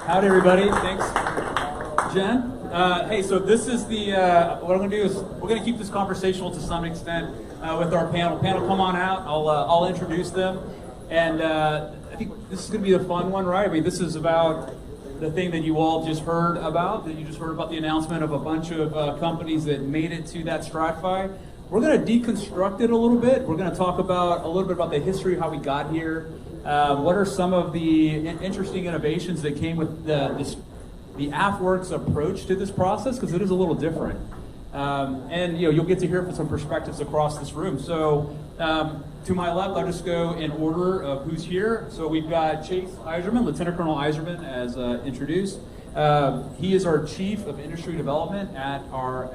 Howdy, everybody. Thanks, Jen. Hey, so this is the, what I'm going to do is we're going to keep this conversational to some extent with our panel. Panel, come on out. I'll introduce them. And I think this is going to be a fun one, right? I mean, this is about the thing that you all just heard about, the announcement of a bunch of companies that made it to that STRATFI. We're going to deconstruct it a little bit. We're going to talk about a little bit about the history of how we got here. What are some of the interesting innovations that came with the AFWERX approach to this process, because it is a little different. And you'll get to hear from some perspectives across this room. So to my left, I'll just go in order of who's here. So we've got Chase Eiserman, Lieutenant Colonel Eiserman, as introduced. He is our Chief of Industry Development at our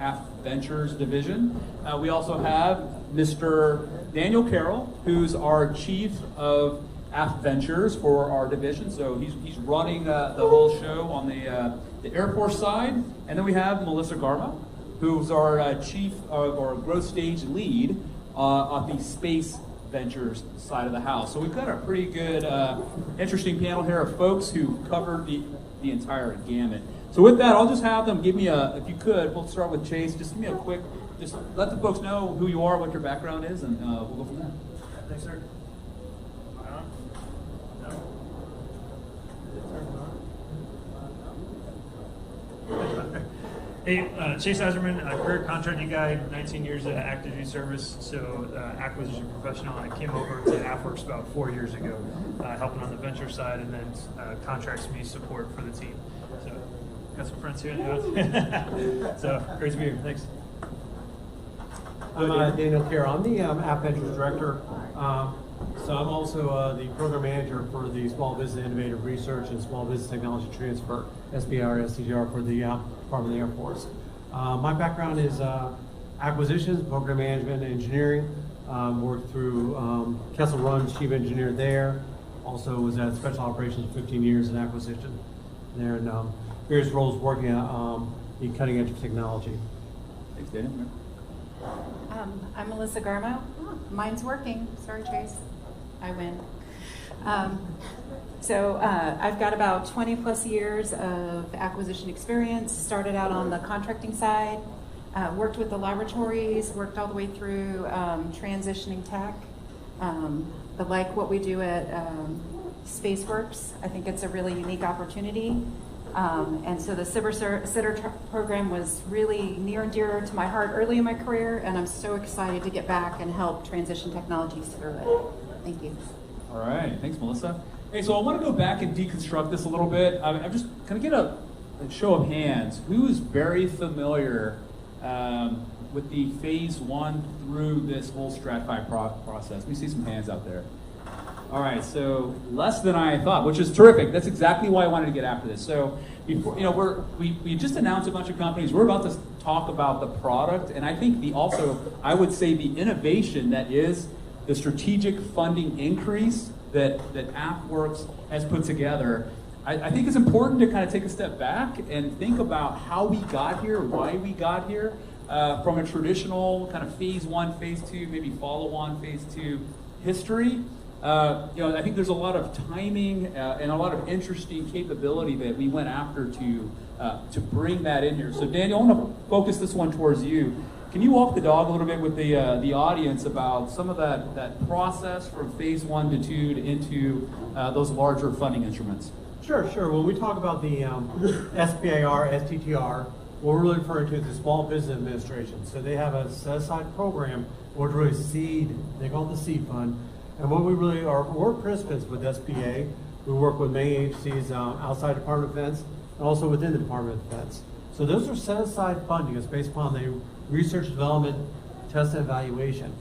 AFVenturesDivision. We also have Mr. Daniel Carroll, who's our Chief of AFVentures for our division. So he's running the whole show on the Air Force side. And then we have Melissa Garmoe, who's our Chief of our Growth Stage Lead on the SpaceWERX side of the house. So we've got a pretty good, interesting panel here of folks who covered the entire gamut. So with that, I'll just have them give me if you could, we'll start with Chase, just give me a quick, just let the folks know who you are, what your background is, and we'll go from there. Thanks, sir. Hey, Chase Eiserman, career contracting guy, 19 years of active duty service, so acquisition professional. I came over to AFWERX about 4 years ago, helping on the venture side, and then contracts me support for the team. So, got some friends here in the audience. So, great to be here. Thanks. I'm Daniel Carroll. I'm the AFVentures Director. So I'm also the Program Manager for the Small Business Innovative Research and Small Business Technology Transfer, SBIR, STTR, for the Department of the Air Force. My background is acquisitions, program management, and engineering. Worked through Kessel Run, Chief Engineer there. Also was at Special Operations 15 years in acquisition there, and various roles working at the cutting edge of technology. Thanks, Daniel. I'm Melissa Garmoe. Oh, mine's working. Sorry, Chase. I win. So I've got about 20 plus years of acquisition experience. Started out on the contracting side, worked with the laboratories, worked all the way through transitioning tech. I like what we do at SpaceWERX. I think it's a really unique opportunity. And so the Sitter program was really near and dear to my heart early in my career, and I'm so excited to get back and help transition technologies through it. Thank you. All right, thanks, Melissa. Hey, so I want to go back and deconstruct this a little bit. I'm just going to get a show of hands. Who is very familiar with the phase 1 through this whole STRATFI process? Let me see some hands out there. All right, so less than I thought, which is terrific. That's exactly why I wanted to get after this. So, before, we just announced a bunch of companies. We're about to talk about the product, and I think I would say the innovation that is the strategic funding increase that AFWERX has put together. I think it's important to kind of take a step back and think about how we got here, why we got here, from a traditional kind of phase 1, phase 2, maybe follow-on phase 2 history. I think there's a lot of timing and a lot of interesting capability that we went after to bring that in here. So Daniel, I want to focus this one towards you. Can you walk the dog a little bit with the audience about some of that process from phase 1 to 2 to into those larger funding instruments? Sure. When we talk about the SBIR, STTR, what we're really referring to is the Small Business Administration. So they have a set-aside program where it's really seed, they call it the seed fund. And what we really are, we're participants with SBA. We work with many agencies outside Department of Defense and also within the Department of Defense. So those are set-aside funding. It's based upon the research, development, test, and evaluation.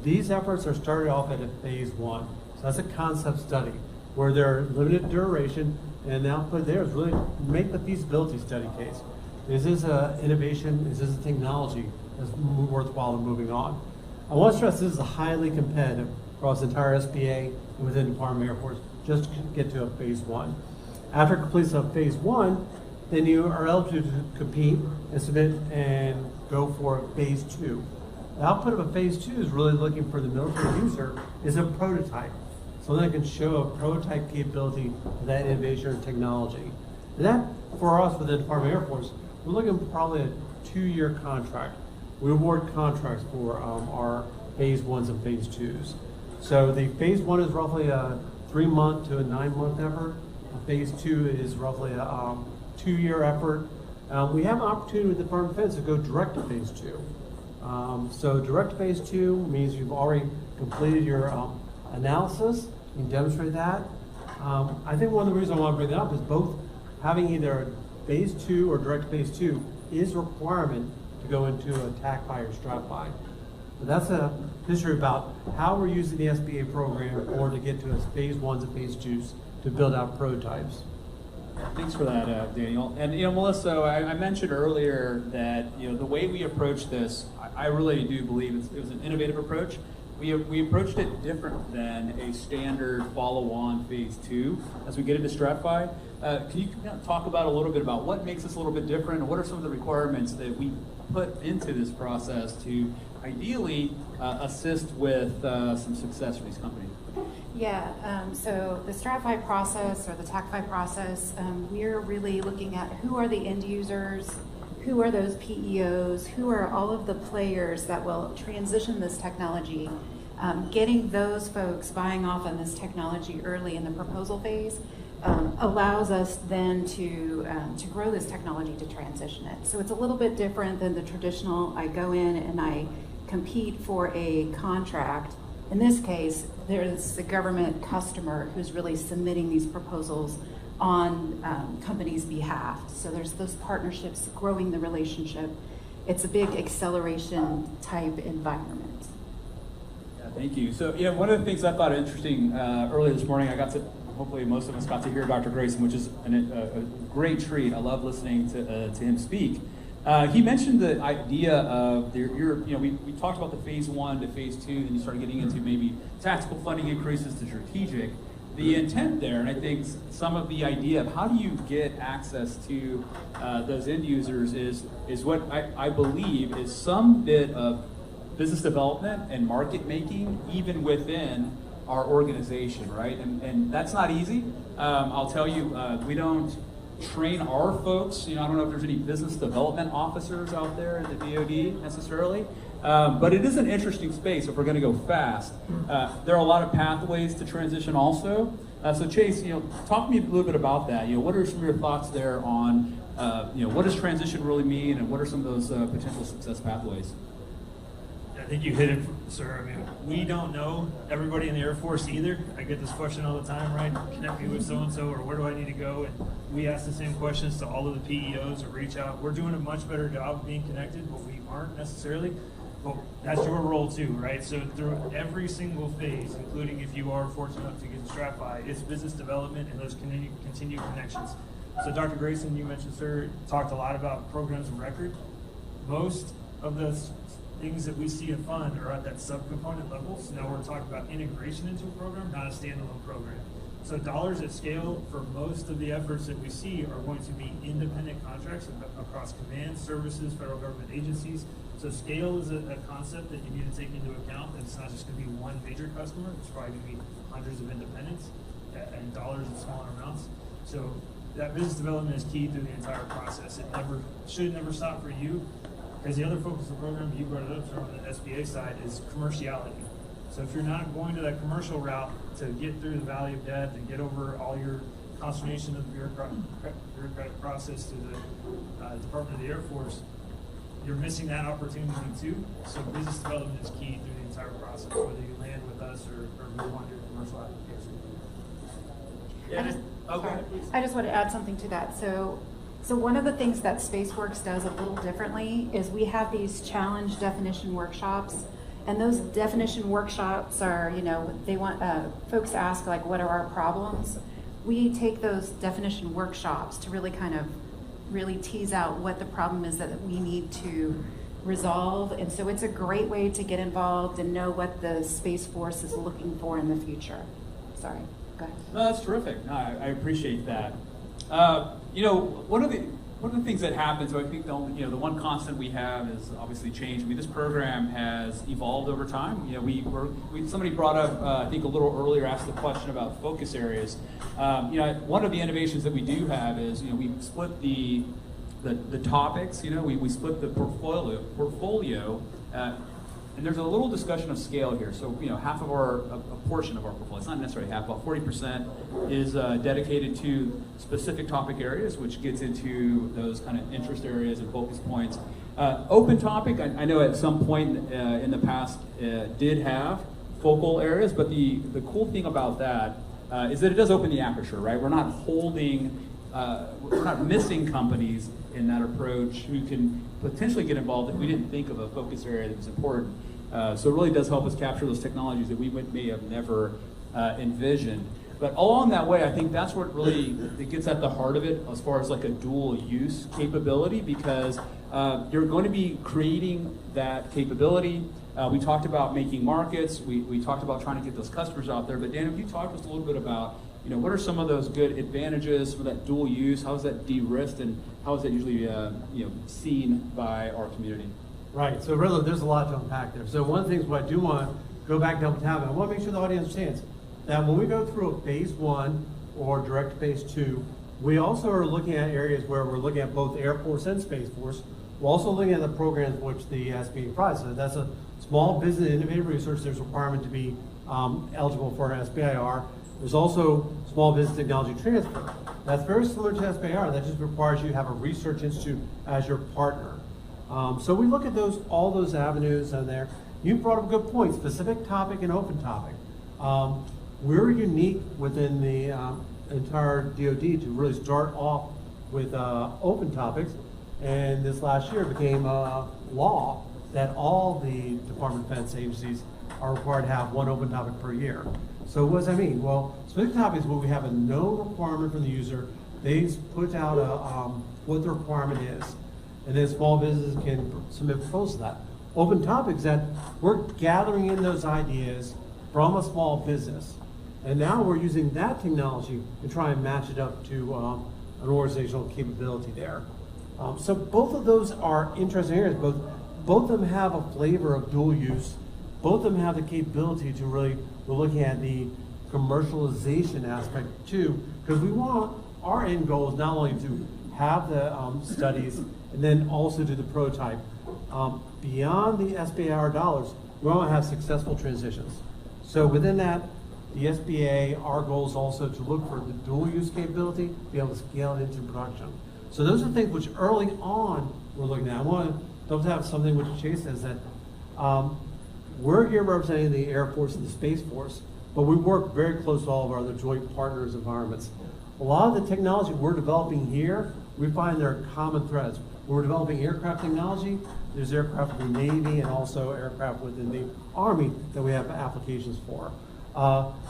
These efforts are started off at a phase 1. So that's a concept study where they're limited duration, and the output there is really make the feasibility study case. Is this an innovation? Is this a technology that's worthwhile in moving on? I want to stress this is highly competitive across the entire SBA and within the Department of Air Force just to get to a phase 1. After completion of phase 1, then you are eligible to compete and submit and go for phase 2. The output of a phase 2 is really looking for the military user is a prototype. so they can show a prototype capability of that innovation or technology. And that, for us, with the Department of Air Force, we're looking at probably a 2-year contract. We award contracts for our phase 1s and phase 2s. So the phase 1 is roughly a 3-month to a 9-month effort. Phase 2 is roughly a 2-year effort. We have an opportunity with the Department of Defense to go direct to phase 2. So direct to phase 2 means you've already completed your analysis. You can demonstrate that. I think one of the reasons I want to bring that up is both having either phase 2 or direct to phase 2 is a requirement to go into a TACFI or STRATFI. But that's a history about how we're using the SBA program in order to get to phase 1s and phase 2s to build out prototypes. Thanks for that, Daniel. And Melissa, I mentioned earlier that the way we approach this, I really do believe it was an innovative approach. We approached it different than a standard follow-on phase 2 as we get into STRATFI. Can you talk about a little bit about what makes us a little bit different, and what are some of the requirements that we put into this process to ideally assist with some success for these companies? Yeah, so the STRATFI process or the TACFI process, we're really looking at who are the end users, who are those PEOs, who are all of the players that will transition this technology. Getting those folks buying off on this technology early in the proposal phase allows us then to grow this technology to transition it. So it's a little bit different than the traditional, I go in and I compete for a contract. In this case, there's a government customer who's really submitting these proposals on companies' behalf. So there's those partnerships, growing the relationship. It's a big acceleration type environment. Yeah, thank you. So one of the things I thought interesting earlier this morning, hopefully most of us got to hear Dr. Grayson, which is a great treat. I love listening to him speak. He mentioned the idea of we talked about the phase 1 to phase 2, then you started getting into maybe tactical funding increases to strategic. The intent there, and I think some of the idea of how do you get access to those end users is what I believe is some bit of business development and market making even within our organization, right? And that's not easy. I'll tell you, we don't train our folks. I don't know if there's any business development officers out there in the DoD necessarily, but it is an interesting space if we're going to go fast. There are a lot of pathways to transition also. So Chase, talk to me a little bit about that. What are some of your thoughts there on, what does transition really mean, and what are some of those potential success pathways? I think you hit it, sir. I mean, we don't know everybody in the Air Force either. I get this question all the time, right? Connect me with so-and-so, or where do I need to go? And we ask the same questions to all of the PEOs or reach out. We're doing a much better job of being connected, but we aren't necessarily. But that's your role too, right? So through every single phase, including if you are fortunate enough to get to STRATFI, it's business development and those continued connections. So Dr. Grayson, you mentioned, sir, talked a lot about programs of record. Most of the things that we see in fund are at that subcomponent level. So now we're talking about integration into a program, not a standalone program. So dollars at scale for most of the efforts that we see are going to be independent contracts across command, services, federal government agencies. So scale is a concept that you need to take into account. It's not just going to be one major customer. It's probably going to be hundreds of independents and dollars in smaller amounts. So that business development is key through the entire process. It should never stop for you. Because the other focus of the program, you brought it up from the SBA side, is commerciality. So if you're not going to that commercial route to get through the valley of death and get over all your consternation of the bureaucratic process to the Department of the Air Force, you're missing that opportunity too. So business development is key through the entire process, whether you land with us or move on to your commercial application. I just want to add something to that. So one of the things that SpaceWERX does a little differently is we have these challenge definition workshops, and those definition workshops are, they want folks to ask like, what are our problems? We take those definition workshops to really really tease out what the problem is that we need to resolve. And so it's a great way to get involved and know what the Space Force is looking for in the future. Sorry, go ahead. No, that's terrific. No, I appreciate that. One of the one of the things that happens, so I think the only, the one constant we have is obviously change. I mean, this program has evolved over time. Somebody brought up, I think a little earlier, asked the question about focus areas. One of the innovations that we do have is, we split the topics. We split the portfolio. And there's a little discussion of scale here. So, half of a portion of our portfolio, it's not necessarily half, about 40% is dedicated to specific topic areas, which gets into those kind of interest areas and focus points. Open topic, I know at some point in the past did have focal areas, but the cool thing about that is that it does open the aperture, right? We're not we're not missing companies in that approach who can potentially get involved if we didn't think of a focus area that was important. So it really does help us capture those technologies that we may have never envisioned. But along that way, I think that's what really it gets at the heart of it as far as like a dual use capability, because you're going to be creating that capability. We talked about making markets. We talked about trying to get those customers out there. But Dan, if you talk to us a little bit about what are some of those good advantages for that dual use? How is that de-risked, and how is that usually seen by our community? Right. So really, there's a lot to unpack there. So one of the things what I do want to go back double tap, and I want to make sure the audience understands that when we go through a phase 1 or direct to phase 2, we also are looking at areas where we're looking at both Air Force and Space Force. We're also looking at the programs which the SBA provides. So that's a small business innovative research. There's a requirement to be eligible for an SBIR. There's also small business technology transfer. That's very similar to SBIR. That just requires you to have a research institute as your partner. So we look at all those avenues in there. You brought up a good point, specific topic and open topic. We're unique within the entire DoD to really start off with open topics. And this last year became law that all the Department of Defense agencies are required to have one open topic per year. So what does that mean? Well, specific topics where we have a known requirement from the user, they put out what the requirement is. And then small businesses can submit proposals to that. Open topics that we're gathering in those ideas from a small business. And now we're using that technology to try and match it up to an organizational capability there. So both of those are interesting areas. Both of them have a flavor of dual use. Both of them have the capability to really, we're looking at the commercialization aspect too, because we want, our end goal is not only to have the studies and then also do the prototype. Beyond the SBIR dollars, we want to have successful transitions. So within that, the SBA, our goal is also to look for the dual use capability, be able to scale it into production. So those are things which early on we're looking at. I want to have something which Chase says that we're here representing the Air Force and the Space Force, but we work very close to all of our other joint partners environments. A lot of the technology we're developing here, we find there are common threads. We're developing aircraft technology. There's aircraft within the Navy and also aircraft within the Army that we have applications for.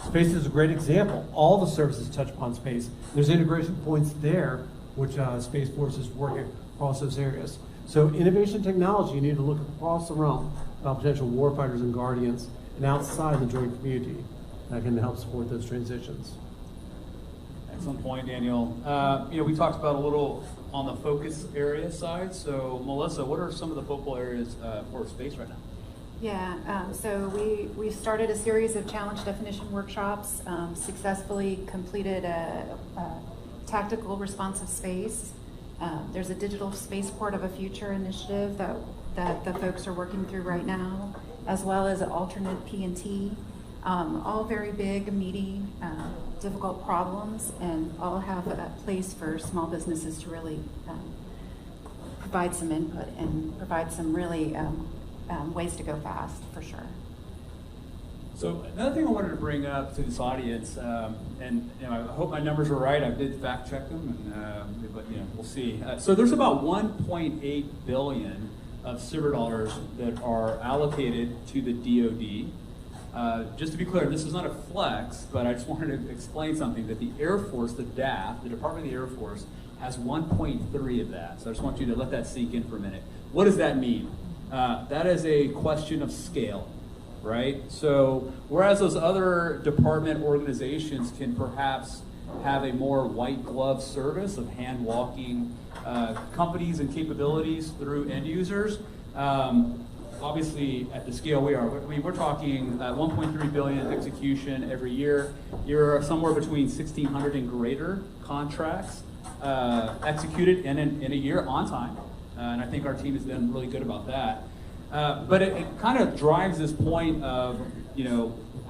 Space is a great example. All the services touch upon space. There's integration points there, which Space Force is working across those areas. So innovation technology, you need to look across the realm about potential warfighters and guardians and outside the joint community that can help support those transitions. Excellent point, Daniel. We talked about a little on the focus area side. So Melissa, what are some of the focal areas for space right now? Yeah, so we started a series of challenge definition workshops, successfully completed a tactical responsive space. There's a digital spaceport of a future initiative that the folks are working through right now, as well as an alternate P&T. All very big, meaty, difficult problems, and all have a place for small businesses to really provide some input and provide some really ways to go fast, for sure. So another thing I wanted to bring up to this audience, and I hope my numbers are right. I did fact check them, and but we'll see. So there's about 1.8 billion of SBIR dollars that are allocated to the DoD. Just to be clear, this is not a flex, but I just wanted to explain something, that the Air Force, the DAF, the Department of the Air Force, has 1.3 of that. So I just want you to let that sink in for a minute. What does that mean? That is a question of scale, right? So whereas those other department organizations can perhaps have a more white glove service of hand walking companies and capabilities through end users. Obviously, at the scale we are, we're talking 1.3 billion execution every year. You're somewhere between 1,600 and greater contracts executed in a year on time, and I think our team has been really good about that. But it kind of drives this point of,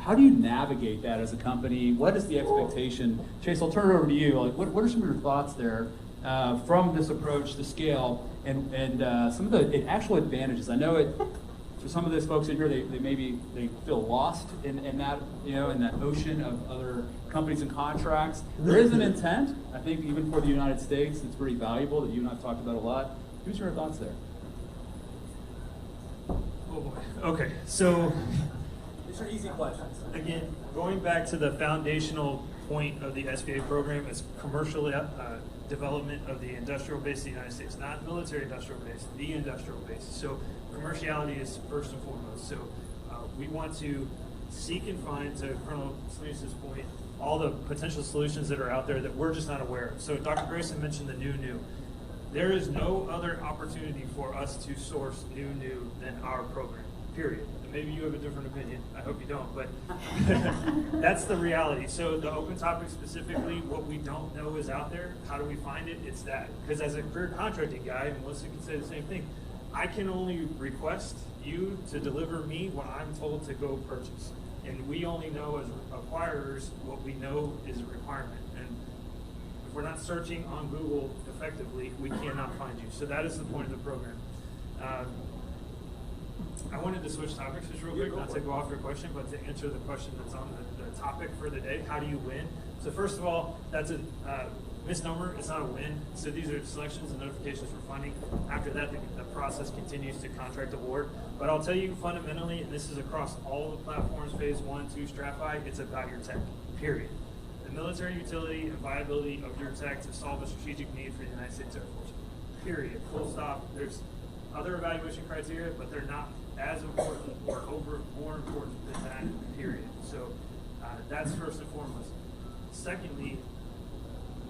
how do you navigate that as a company? What is the expectation? Chase, I'll turn it over to you. Like, what are some of your thoughts there from this approach to scale and some of the actual advantages? I know for some of those folks in here, they feel lost in that, in that ocean of other companies and contracts. There is an intent. I think even for the United States, it's pretty valuable that you and I have talked about a lot. Who's your thoughts there? Oh boy. Okay, so These are easy questions. again, going back to the foundational point of the SBA program is commercial development of the industrial base of the United States, not military industrial base, the industrial base. So commerciality is first and foremost. So we want to seek and find, to Colonel Salinas' point, all the potential solutions that are out there that we're just not aware of. So Dr. Grayson mentioned the new. There is no other opportunity for us to source new than our program, period. And maybe you have a different opinion. I hope you don't, but that's the reality. So the open topic specifically, what we don't know is out there. How do we find it? It's that. Because as a career contracting guy, and Melissa can say the same thing, I can only request you to deliver me what I'm told to go purchase. And we only know as acquirers what we know is a requirement. And if we're not searching on Google effectively, we cannot find you. So that is the point of the program. I wanted to switch topics just real quick, not to go off your question, but to answer the question that's on the topic for the day. How do you win? So first of all, that's a misnomer. It's not a win. So these are selections and notifications for funding. After that, the process continues to contract award. But I'll tell you fundamentally, and this is across all the platforms, phase 1, 2, STRATFI, it's about your tech, period. The military utility and viability of your tech to solve a strategic need for the United States Air Force, period, full stop. There's other evaluation criteria, but they're not as important or more important than that, period. So that's first and foremost. Secondly,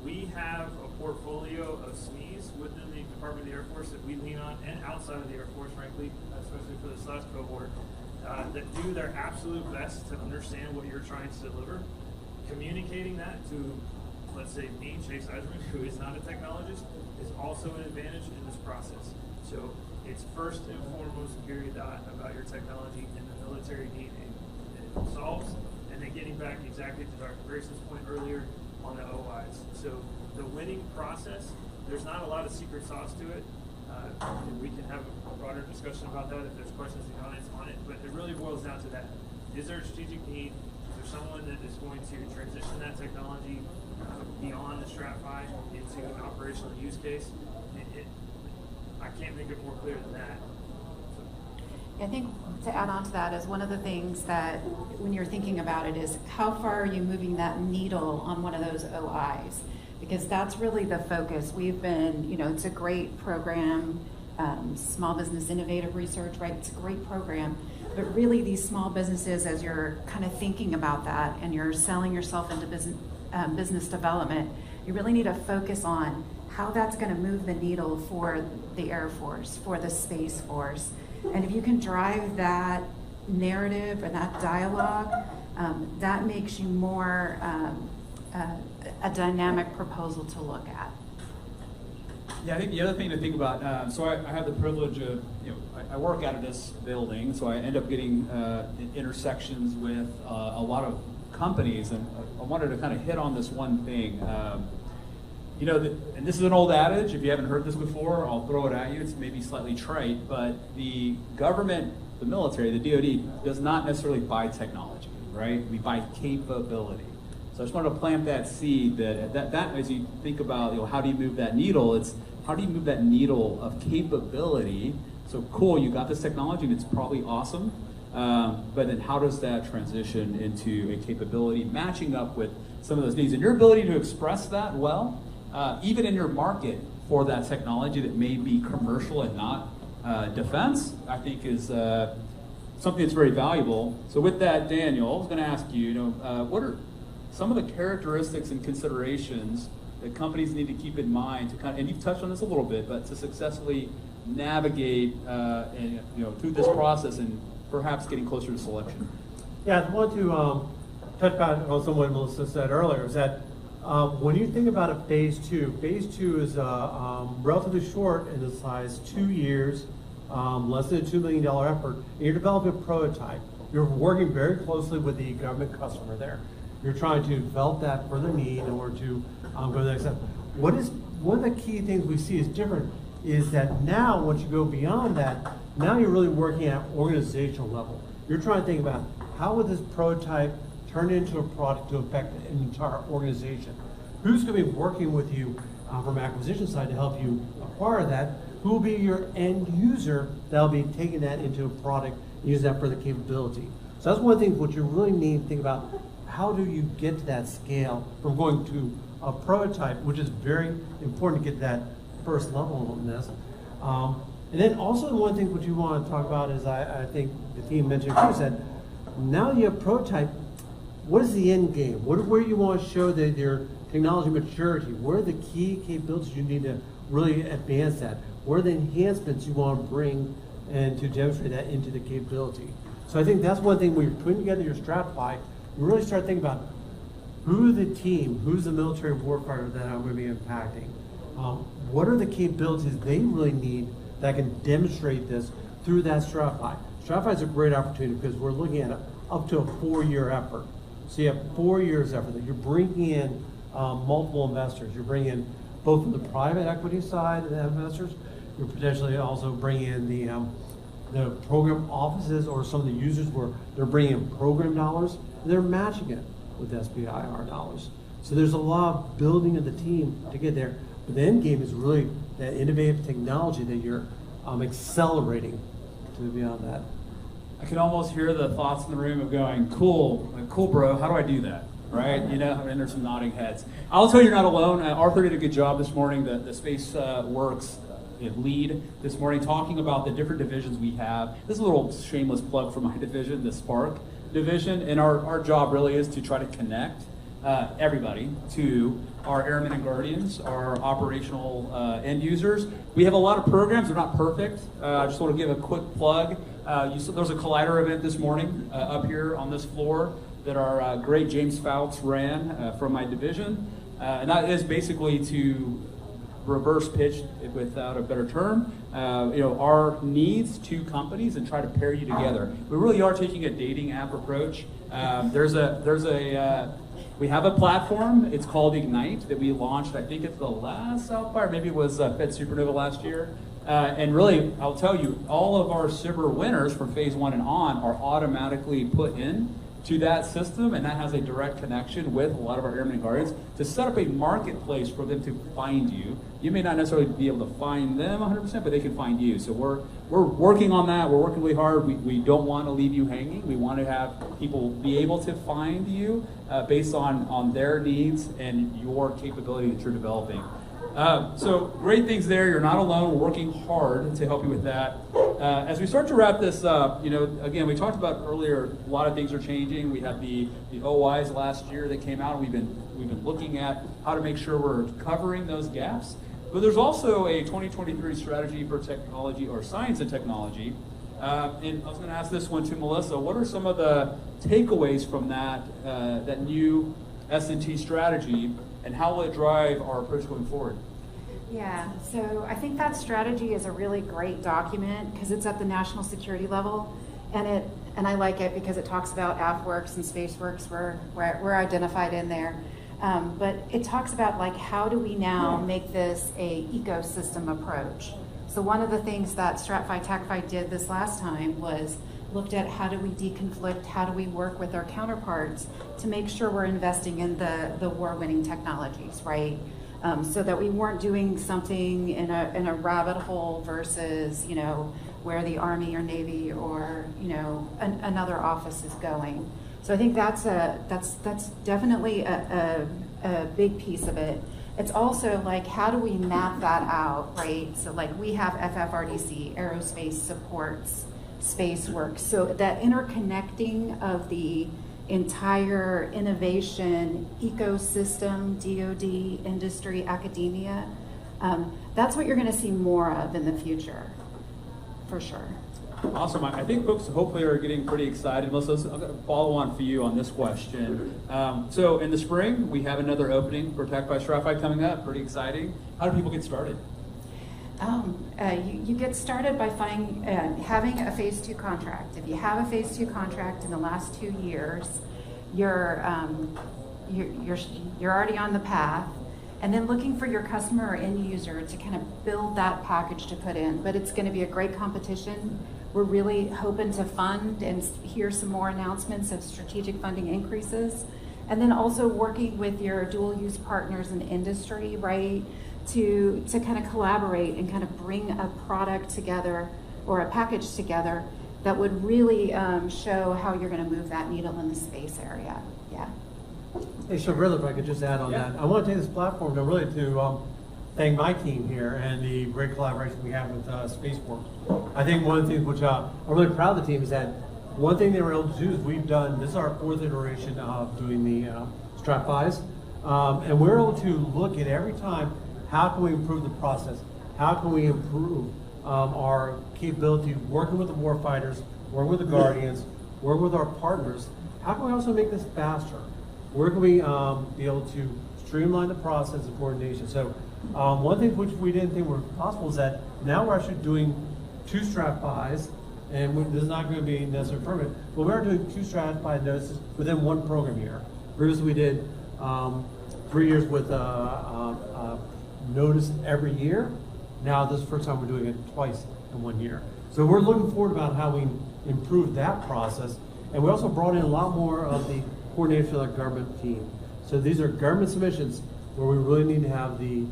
we have a portfolio of SMEs within the Department of the Air Force that we lean on, and outside of the Air Force, frankly, especially for this last cohort, that do their absolute best to understand what you're trying to deliver. Communicating that to, let's say, me, Chase Eiserman, who is not a technologist, is also an advantage in this process. So it's first and foremost, period, about your technology and the military need it solves. And then getting back exactly to Dr. Grayson's point earlier on the OIs. So the winning process, there's not a lot of secret sauce to it. We can have a broader discussion about that if there's questions in the audience on it, but it really boils down to that. Is there a strategic need? Is there someone that is going to transition that technology beyond the STRATFI into an operational use case? I can't make it more clear than that. I think to add on to that is one of the things that when you're thinking about it is how far are you moving that needle on one of those OIs? Because that's really the focus. We've been, it's a great program, small business innovative research, right? It's a great program. But really these small businesses, as you're kind of thinking about that and you're selling yourself into business development, you really need to focus on how that's going to move the needle for the Air Force, for the Space Force. And if you can drive that narrative or that dialogue, that makes you more a dynamic proposal to look at. Yeah, I think the other thing to think about, so I have the privilege of, I work out of this building, so I end up getting intersections with a lot of companies, and I wanted to kind of hit on this one thing. And this is an old adage, if you haven't heard this before, I'll throw it at you, it's maybe slightly trite, but the government, the military, the DoD, does not necessarily buy technology, right? We buy capability. So I just wanted to plant that seed that as you think about, how do you move that needle, it's how do you move that needle of capability? So cool, you got this technology and it's probably awesome, but then how does that transition into a capability matching up with some of those needs? And your ability to express that well, even in your market for that technology that may be commercial and not defense, I think is something that's very valuable. So with that, Daniel, I was going to ask you, what are some of the characteristics and considerations that companies need to keep in mind to and you've touched on this a little bit, but to successfully navigate and, through this process and perhaps getting closer to selection. Yeah, I want to touch back on something what Melissa said earlier, is that when you think about a phase two is relatively short in the size, 2 years, less than a $2 million effort, and you're developing a prototype. You're working very closely with the government customer there. You're trying to develop that for the need in order to go to the next step. One of the key things we see is different is that now, once you go beyond that, now you're really working at organizational level. You're trying to think about how would this prototype turn into a product to affect an entire organization? Who's going to be working with you from acquisition side to help you acquire that? Who will be your end user that'll be taking that into a product and use that for the capability? So that's one of the things what you really need to think about. How do you get to that scale from going to a prototype, which is very important to get that first level on this. And then also one thing what you want to talk about is I think the team mentioned too, said now you have prototype, what is the end game? Where you want to show that your technology maturity? Where are the key capabilities you need to really advance that? Where are the enhancements you want to bring and to demonstrate that into the capability? So I think that's one thing when you're putting together your STRATFI, you really start thinking about who's the team, who's the military warfighter that I'm going to be impacting. What are the capabilities they really need that can demonstrate this through that STRATFI? STRATFI is a great opportunity because we're looking at up to a 4-year effort. So you have 4 years effort that you're bringing in multiple investors. You're bringing in both from the private equity side of the investors. You're potentially also bringing in the program offices or some of the users where they're bringing in program dollars and they're matching it with SBIR dollars. So there's a lot of building of the team to get there. But the end game is really that innovative technology that you're accelerating to beyond that. I can almost hear the thoughts in the room of going, cool, bro, how do I do that? Right? And there's some nodding heads. I'll tell you, you're not alone. Arthur did a good job this morning, the SpaceWERX lead this morning, talking about the different divisions we have. This is a little shameless plug for my division, the Spark division, and our job really is to try to connect everybody to our Airmen and Guardians, our operational end users. We have a lot of programs, they're not perfect. I just want to give a quick plug. There's a Collider event this morning up here on this floor that our great James Fouts ran from my division. And that is basically to reverse pitch, without a better term, our needs to companies and try to pair you together. We really are taking a dating app approach. We have a platform, it's called Ignite, that we launched, I think it's the last South by, or maybe it was Fed Supernova last year. And really, I'll tell you, all of our SIBR winners from phase 1 and on are automatically put in to that system, and that has a direct connection with a lot of our Airmen and Guardians to set up a marketplace for them to find you. You may not necessarily be able to find them 100%, but they can find you. So we're working on that. We're working really hard. We don't want to leave you hanging. We want to have people be able to find you based on their needs and your capability that you're developing. So great things there. You're not alone. We're working hard to help you with that. As we start to wrap this up, again, we talked about earlier, a lot of things are changing. We had the OIs last year that came out, and we've been looking at how to make sure we're covering those gaps. But there's also a 2023 strategy for technology or science and technology. And I was going to ask this one to Melissa. What are some of the takeaways from that new S&T strategy, and how will it drive our approach going forward? Yeah, so I think that strategy is a really great document because it's at the national security level, and I like it because it talks about AFWERX and SpaceWERX. We're identified in there, but it talks about like how do we now make this a ecosystem approach. So one of the things that STRATFI TACFI did this last time was looked at how do we deconflict, how do we work with our counterparts to make sure we're investing in the war-winning technologies, right? So that we weren't doing something in a rabbit hole versus, where the Army or Navy or, another office is going. So I think that's definitely a big piece of it. It's also like, how do we map that out, right? So like we have FFRDC, aerospace supports SpaceWERX. So that interconnecting of the entire innovation ecosystem, DoD, industry, academia. That's what you're going to see more of in the future, for sure. Awesome. I think folks hopefully are getting pretty excited. Melissa, I'll follow on for you on this question. So in the spring, we have another opening for TechFi STRATFI coming up. Pretty exciting. How do people get started? You get started by having a phase 2 contract. If you have a phase 2 contract in the last 2 years, you're already on the path. And then looking for your customer or end user to kind of build that package to put in. But it's going to be a great competition. We're really hoping to fund and hear some more announcements of strategic funding increases. And then also working with your dual use partners in industry, right? To kind of collaborate and kind of bring a product together or a package together that would really show how you're going to move that needle in the space area. Yeah. Hey, so really, if I could just add on that, I want to take this platform to really thank my team here and the great collaboration we have with SpaceWERX. I think one of the things which I'm really proud of the team is that one thing they were able to do is this is our 4th iteration of doing the STRATFIs, and we're able to look at every time, how can we improve the process? How can we improve our capability working with the warfighters, working with the Guardians, working with our partners? How can we also make this faster? Where can we be able to streamline the process of coordination? So one thing which we didn't think were possible is that now we're actually doing 2 STRATFIs, and this is not going to be necessarily permanent, but we are doing 2 STRATFI notices within 1 program year. Previously we did 3 years with notice every year. Now this is the first time we're doing it twice in 1 year. So we're looking forward about how we improve that process. And we also brought in a lot more of the coordination with our government team. So these are government submissions where we really need to have the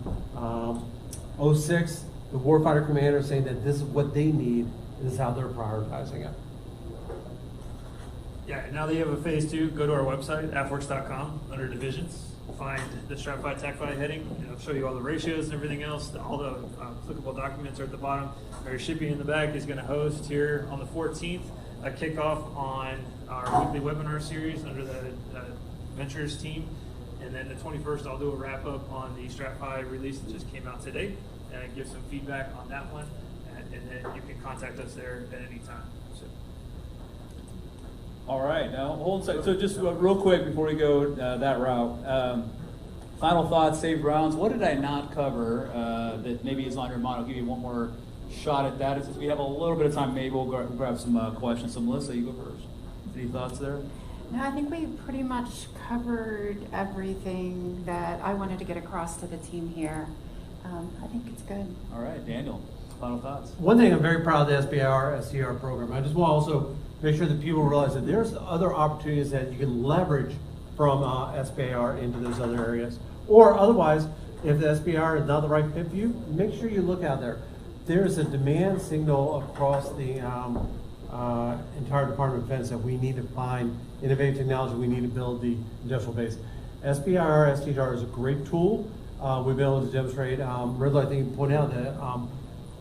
06, the warfighter commander saying that this is what they need, and this is how they're prioritizing it. Yeah, now that you have a phase 2, go to our website, AFWERX.com, under divisions. Find the STRATFI TechFi heading. It'll show you all the ratios and everything else. All the applicable documents are at the bottom. Our shipping in the back is going to host here on the 14th a kickoff on our weekly webinar series under the Ventures team. And then the 21st, I'll do a wrap up on the STRATFI release that just came out today and give some feedback on that one. And then you can contact us there at any time. So. All right, now hold on a second. So just real quick before we go that route, final thoughts, saved rounds. What did I not cover that maybe is on your mind? I'll give you one more shot at that. Since we have a little bit of time, maybe we'll grab some questions. So Melissa, you go first. Any thoughts there? No, I think we pretty much covered everything that I wanted to get across to the team here. I think it's good. All right, Daniel, final thoughts. One thing I'm very proud of the SBIR SCR program. I just want to also make sure that people realize that there's other opportunities that you can leverage from SBIR into those other areas. Or otherwise, if the SBIR is not the right fit for you, make sure you look out there. There's a demand signal across the entire Department of Defense that we need to find innovative technology. We need to build the industrial base. SBIR, STR is a great tool. We've been able to demonstrate, Riddler, I think you pointed out that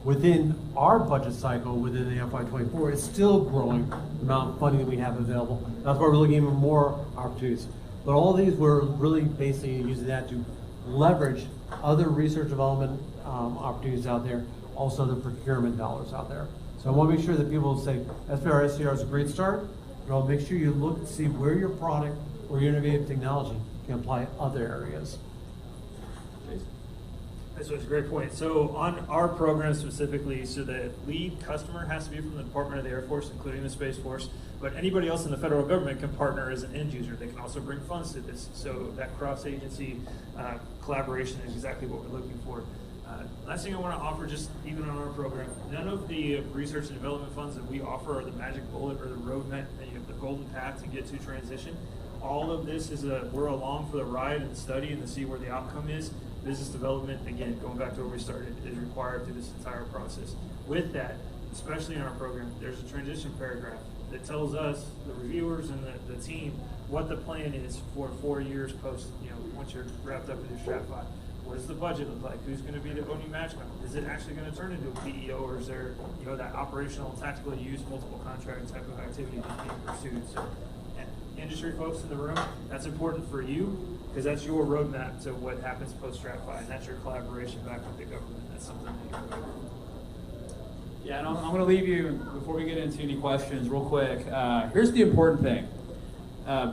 within our budget cycle, within the FY24, it's still growing the amount of funding that we have available. That's why we're looking at even more opportunities. But all these, we're really basically using that to leverage other research development opportunities out there, also the procurement dollars out there. So I want to make sure that people say SBIR SCR is a great start, but I'll make sure you look and see where your product or your innovative technology can apply other areas. That's a great point. So on our program specifically, so the lead customer has to be from the Department of the Air Force, including the Space Force, but anybody else in the federal government can partner as an end user. They can also bring funds to this. So that cross-agency collaboration is exactly what we're looking for. Last thing I want to offer, just even on our program, none of the research and development funds that we offer are the magic bullet or the roadmap, the golden path to get to transition. All of this is we're along for the ride and study and to see where the outcome is. Business development, again, going back to where we started, is required through this entire process. With that, especially in our program, there's a transition paragraph that tells us, the reviewers and the team, what the plan is for 4 years post, once you're wrapped up with your STRATFI. What does the budget look like? Who's going to be the owning match member? Is it actually going to turn into a PEO, or is there, that operational, tactical use, multiple contract type of activity that's being pursued? So, industry folks in the room. That's important for you because that's your roadmap to what happens post-STRATFI, and that's your collaboration back with the government. That's something that you're doing. Yeah, and I'm going to leave you, before we get into any questions, real quick. Here's the important thing.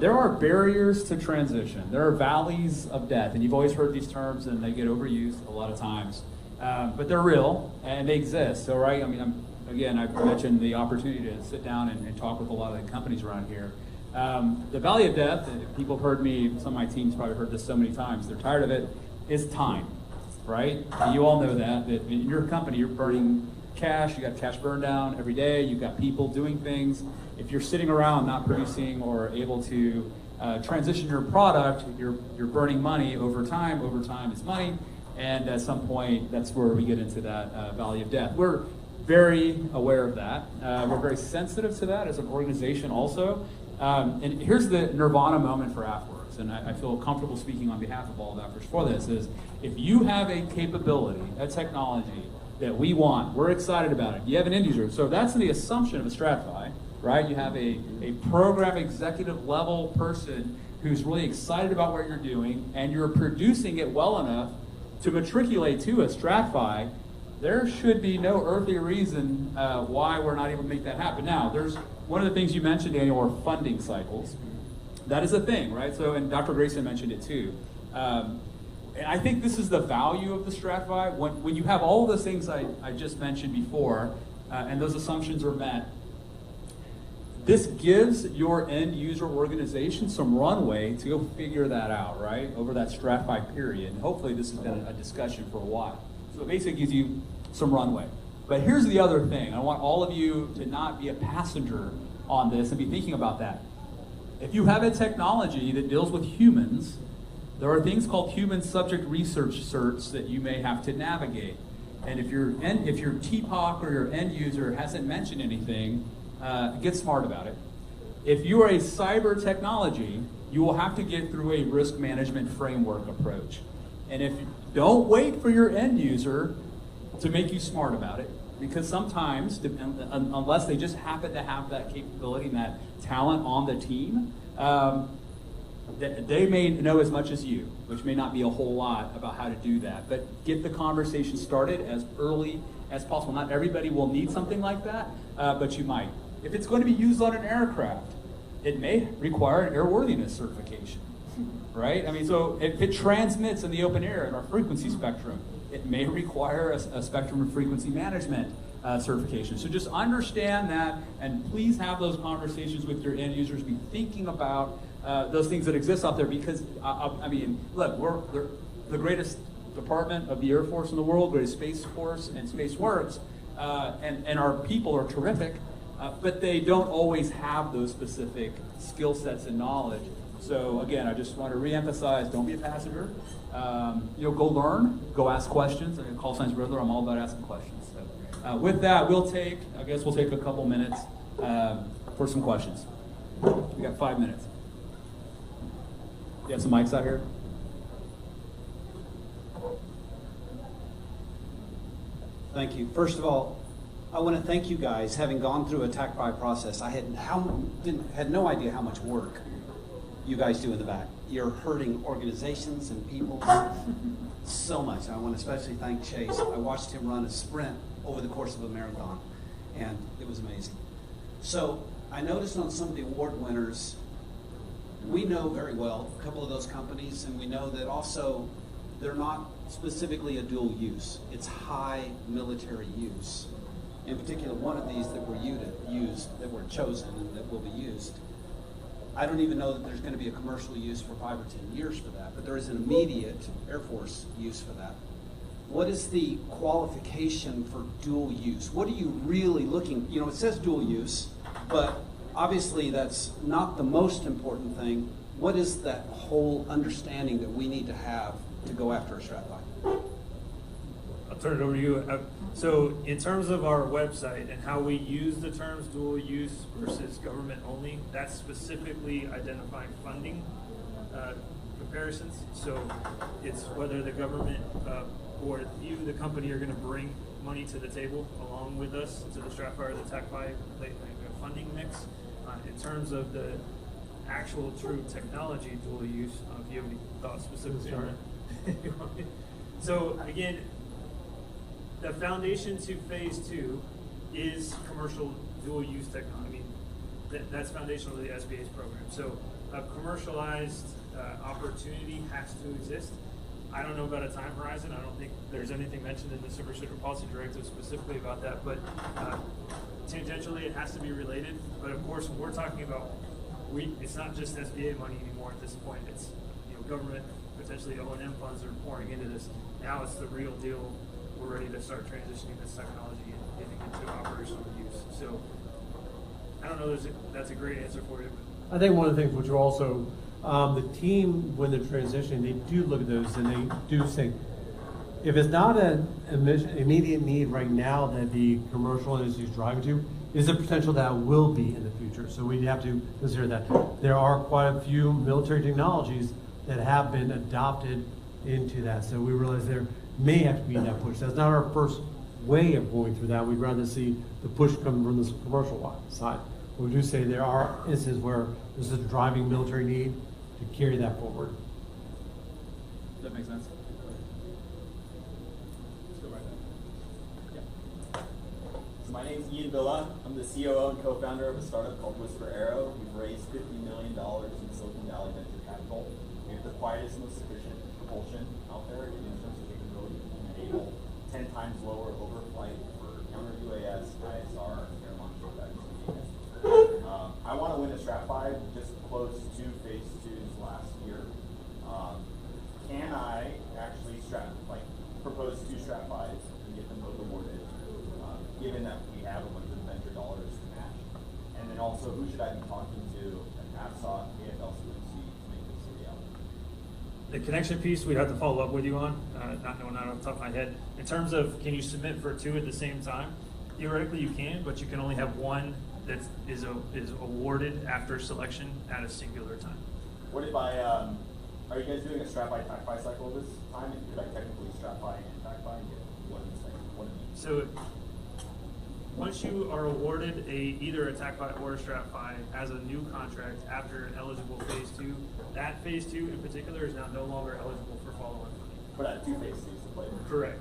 There are barriers to transition. There are valleys of death, and you've always heard these terms, and they get overused a lot of times. But they're real, and they exist. So, right, I mean, I've mentioned the opportunity to sit down and talk with a lot of the companies around here. The valley of death, people have heard me, some of my teams probably heard this so many times, they're tired of it, is time, right? And you all know that in your company, you're burning cash, you got cash burn down every day, you've got people doing things. If you're sitting around not producing or able to transition your product, you're burning money over time. Over time is money, and at some point, that's where we get into that valley of death. We're very aware of that. We're very sensitive to that as an organization also. And here's the nirvana moment for AFWERX, and I feel comfortable speaking on behalf of all of AFWERX for this, is if you have a capability, a technology that we want, we're excited about it, you have an end user, so that's the assumption of a STRATFI, right? You have a program executive level person who's really excited about what you're doing, and you're producing it well enough to matriculate to a STRATFI. There should be no earthly reason why we're not able to make that happen. Now, there's one of the things you mentioned, Daniel, are funding cycles. That is a thing, right? So, and Dr. Grayson mentioned it too. And I think this is the value of the STRATFI. When you have all of those things I just mentioned before, and those assumptions are met, this gives your end user organization some runway to go figure that out, right? Over that STRATFI period. And hopefully this has been a discussion for a while. So it basically gives you some runway. But here's the other thing. I want all of you to not be a passenger on this and be thinking about that. If you have a technology that deals with humans, there are things called human subject research certs that you may have to navigate. And if your TPOC or your end user hasn't mentioned anything, get smart about it. If you are a cyber technology, you will have to get through a risk management framework approach. And if you don't wait for your end user to make you smart about it, because sometimes, unless they just happen to have that capability and that talent on the team, they may know as much as you, which may not be a whole lot about how to do that. But get the conversation started as early as possible. Not everybody will need something like that, but you might. If it's going to be used on an aircraft, it may require an airworthiness certification, right? I mean, so if it transmits in the open air in our frequency spectrum, it may require a spectrum and frequency management certification. So just understand that, and please have those conversations with your end users. Be thinking about those things that exist out there, because I mean, look, we're the greatest department of the Air Force in the world, greatest Space Force and SpaceWERX, and our people are terrific, but they don't always have those specific skill sets and knowledge. So again, I just want to reemphasize, don't be a passenger. Go learn, go ask questions. I'm a call signs Riddler, I'm all about asking questions. So, with that, we'll take a couple minutes for some questions. We got 5 minutes. You have some mics out here? Thank you. First of all, I want to thank you guys. Having gone through a TACPI process, I had no idea how much work you guys do in the back. You're hurting organizations and people so much. I want to especially thank Chase. I watched him run a sprint over the course of a marathon, and it was amazing. So I noticed on some of the award winners, we know very well a couple of those companies, and we know that also they're not specifically a dual use. It's high military use. In particular, one of these that were chosen and that will be used, I don't even know that there's going to be a commercial use for 5 or 10 years for that, but there is an immediate Air Force use for that. What is the qualification for dual use? What are you really looking, it says dual use, but obviously that's not the most important thing. What is that whole understanding that we need to have to go after a STRATFI? I'll turn it over to you. So in terms of our website and how we use the terms dual use versus government only, that's specifically identifying funding comparisons. So it's whether the government or you, the company, are going to bring money to the table along with us to the STRATFI or the TACFI funding mix. In terms of the actual true technology dual use. If you have any thoughts specifically on that. So again, the foundation to phase 2 is commercial dual use technology. I mean, that's foundational to the SBA's program. So a commercialized opportunity has to exist. I don't know about a time horizon. I don't think there's anything mentioned in the Super Sector Policy Directive specifically about that, but tangentially it has to be related. But of course, when we're talking about, it's not just SBA money anymore at this point. It's government, potentially O&M funds are pouring into this. Now it's the real deal. We're ready to start transitioning this technology and getting into operational use. So I don't know, that's a great answer for you. I think one of the things which are also, the team, when they're transitioning, they do look at those and they do say, if it's not an immediate need right now that the commercial industry is driving to, is a potential that will be in the future. So we have to consider that. There are quite a few military technologies that have been adopted into that. So we realize there may have to be that push. That's not our first way of going through that. We'd rather see the push come from the commercial side. But we do say there are instances where there's a driving military need to carry that forward. Does that make sense? Let's go right there. Yeah. So my name's Ian Villa. I'm the COO and co-founder of a startup called Whisper Aero. We've raised $50 million in Silicon Valley venture capital. We have the quietest, most efficient propulsion out there in terms of capability, and enable 10 times lower overflight for counter UAS, ISR, air launch effects. I want to win a STRATFI. Just closed 2 phase 2s last year. Can I actually propose 2 STRATFIs and get them both awarded, given that we have a bunch of venture dollars to match? And then also, who should I be talking to at AFSOC, AFL-CMC to make this a reality? The connection piece we'd have to follow up with you on, not knowing that off the top of my head. In terms of, can you submit for 2 at the same time? Theoretically you can, but you can only have one that is awarded after selection at a singular time. What if are you guys doing a STRATFI TACFI cycle this time? And could I technically STRATFI and TACFI and get one in the second? What do you mean? So once you are awarded either a TACFI or a STRATFI as a new contract after an eligible phase 2, that phase 2 in particular is now no longer eligible for follow-on funding. But at 2 phase 2s to play with. Correct.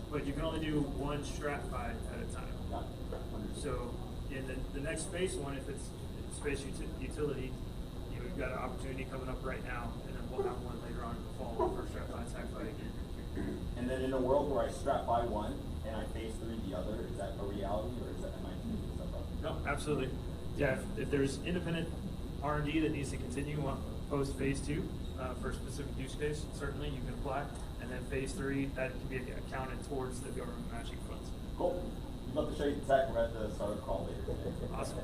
But you can only do one STRATFI at a time. Got it. So in the next space one, if it's space utility, we've got an opportunity coming up right now, and then we'll have one later on in the fall for STRATFI, TACFI again. And then in a world where I STRATFI one and I phase 3 the other, is that a reality, or is that am I making stuff up? No, absolutely. Yeah, if there's independent R&D that needs to continue on post phase 2 for a specific use case, certainly you can apply. And then phase 3, that can be accounted towards the government matching funds. Cool. I'd love to show you the tech. We're at the startup call later today. Awesome.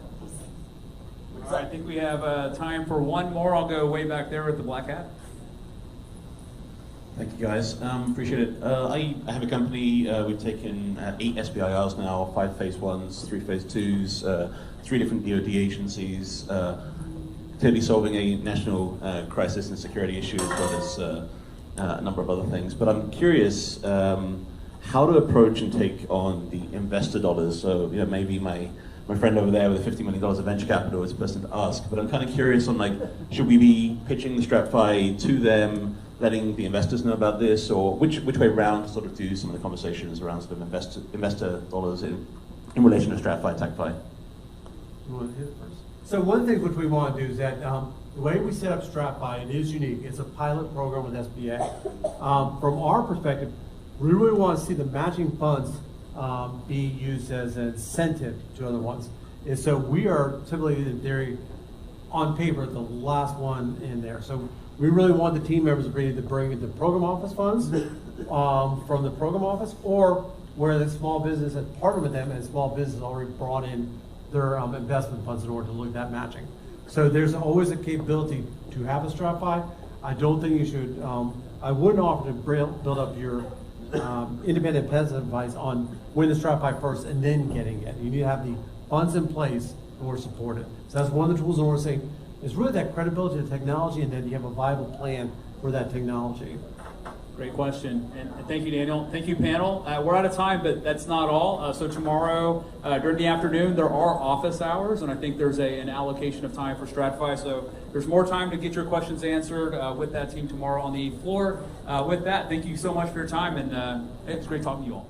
All right, I think we have time for one more. I'll go way back there with the black hat. Thank you, guys. Appreciate it. I have a company. We've taken 8 SBIRs now, 5 phase 1s, 3 phase 2s, 3 different DoD agencies, clearly solving a national crisis and security issue as well as a number of other things. But I'm curious how to approach and take on the investor dollars. So maybe my friend over there with $50 million of venture capital is the person to ask. But I'm kind of curious on should we be pitching the STRATFI to them, letting the investors know about this, or which way around to sort of do some of the conversations around sort of investor dollars in relation to STRATFI, TACFI? You want to hit it first? So one of the things which we want to do is that the way we set up STRATFI, it is unique. It's a pilot program with SBA. From our perspective, we really want to see the matching funds be used as an incentive to other ones. And so we are typically, in theory, on paper, the last one in there. So we really want the team members to bring the program office funds from the program office, or where the small business has partnered with them and small business already brought in their investment funds in order to look at that matching. So there's always a capability to have a STRATFI. I don't think you should, I wouldn't offer to build up your independent investment advice on winning the STRATFI first and then getting it. You need to have the funds in place in order to support it. So that's one of the tools in order to say, is really that credibility of the technology, and then you have a viable plan for that technology. Great question, and thank you, Daniel. Thank you, panel. We're out of time, but that's not all. So tomorrow, during the afternoon, there are office hours, and I think there's an allocation of time for STRATFI, so there's more time to get your questions answered with that team tomorrow on the floor. With that, thank you so much for your time, and it's great talking to you all.